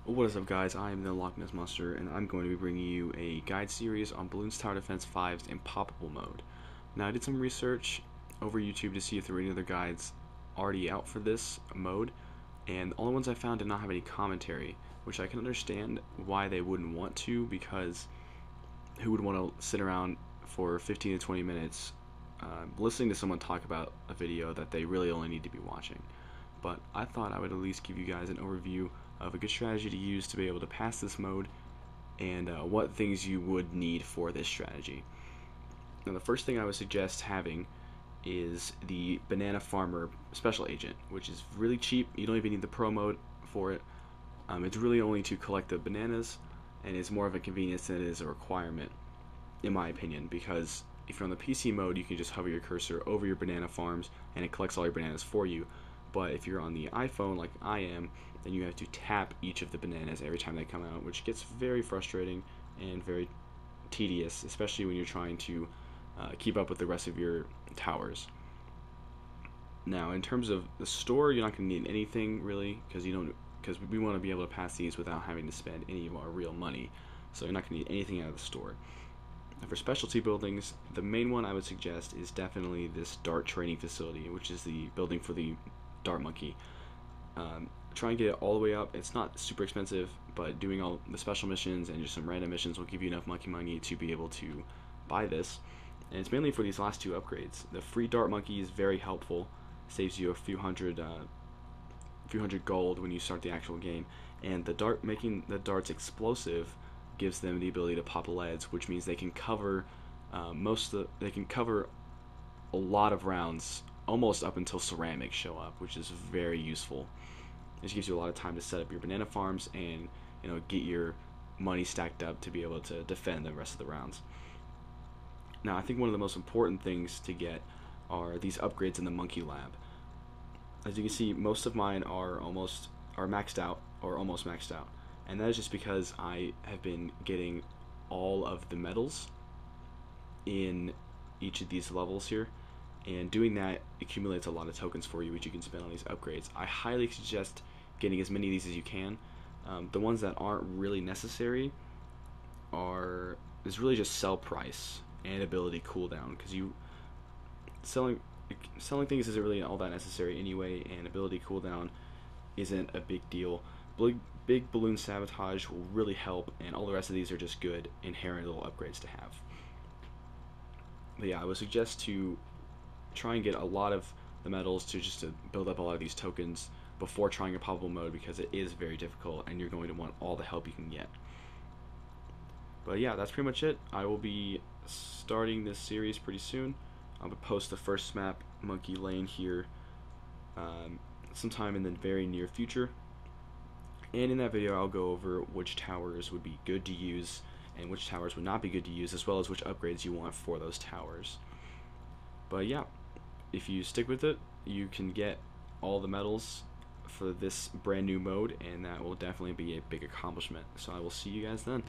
What is up, guys? I am the LokNezMunstr, and I'm going to be bringing you a guide series on Bloons Tower Defense 5's Impoppable mode. Now, I did some research over YouTube to see if there were any other guides already out for this mode, and the only ones I found did not have any commentary, which I can understand why they wouldn't want to, because who would want to sit around for 15 to 20 minutes listening to someone talk about a video that they really only need to be watching. But I thought I would at least give you guys an overview of a good strategy to use to be able to pass this mode, and what things you would need for this strategy. Now, the first thing I would suggest having is the Banana Farmer Special Agent, which is really cheap. You don't even need the Pro mode for it. It's really only to collect the bananas, and it's more of a convenience than it is a requirement, in my opinion, because if you're on the PC mode, you can just hover your cursor over your banana farms, and it collects all your bananas for you. But if you're on the iPhone, like I am, then you have to tap each of the bananas every time they come out, which gets very frustrating and very tedious, especially when you're trying to keep up with the rest of your towers. Now, in terms of the store, you're not going to need anything really, because we want to be able to pass these without having to spend any of our real money. So you're not going to need anything out of the store. And for specialty buildings, the main one I would suggest is definitely this dart training facility, which is the building for the dart monkey. Try and get it all the way up. It's not super expensive, but doing all the special missions and just some random missions will give you enough monkey money to be able to buy this. And it's mainly for these last two upgrades. The free dart monkey is very helpful. Saves you a few hundred gold when you start the actual game. And making the darts explosive gives them the ability to pop leads, which means they can cover a lot of rounds, almost up until ceramics show up, which is very useful. This gives you a lot of time to set up your banana farms and get your money stacked up to be able to defend the rest of the rounds. Now, I think one of the most important things to get are these upgrades in the monkey lab. As you can see, most of mine are maxed out or almost maxed out, and that is just because I have been getting all of the medals in each of these levels here, and doing that accumulates a lot of tokens for you, which you can spend on these upgrades. I highly suggest getting as many of these as you can. The ones that aren't really necessary is really just sell price and ability cooldown, because selling things isn't really all that necessary anyway, and ability cooldown isn't a big deal. Big balloon sabotage will really help, and all the rest of these are just good inherent little upgrades to have. But yeah, I would suggest to try and get a lot of the medals to build up a lot of these tokens before trying Impoppable mode, because it is very difficult and you're going to want all the help you can get. But yeah, that's pretty much it. I will be starting this series pretty soon. I'll post the first map, Monkey Lane, here sometime in the very near future. And in that video, I'll go over which towers would be good to use and which towers would not be good to use, as well as which upgrades you want for those towers. But yeah, if you stick with it, you can get all the medals for this brand new mode, and that will definitely be a big accomplishment. So I will see you guys then.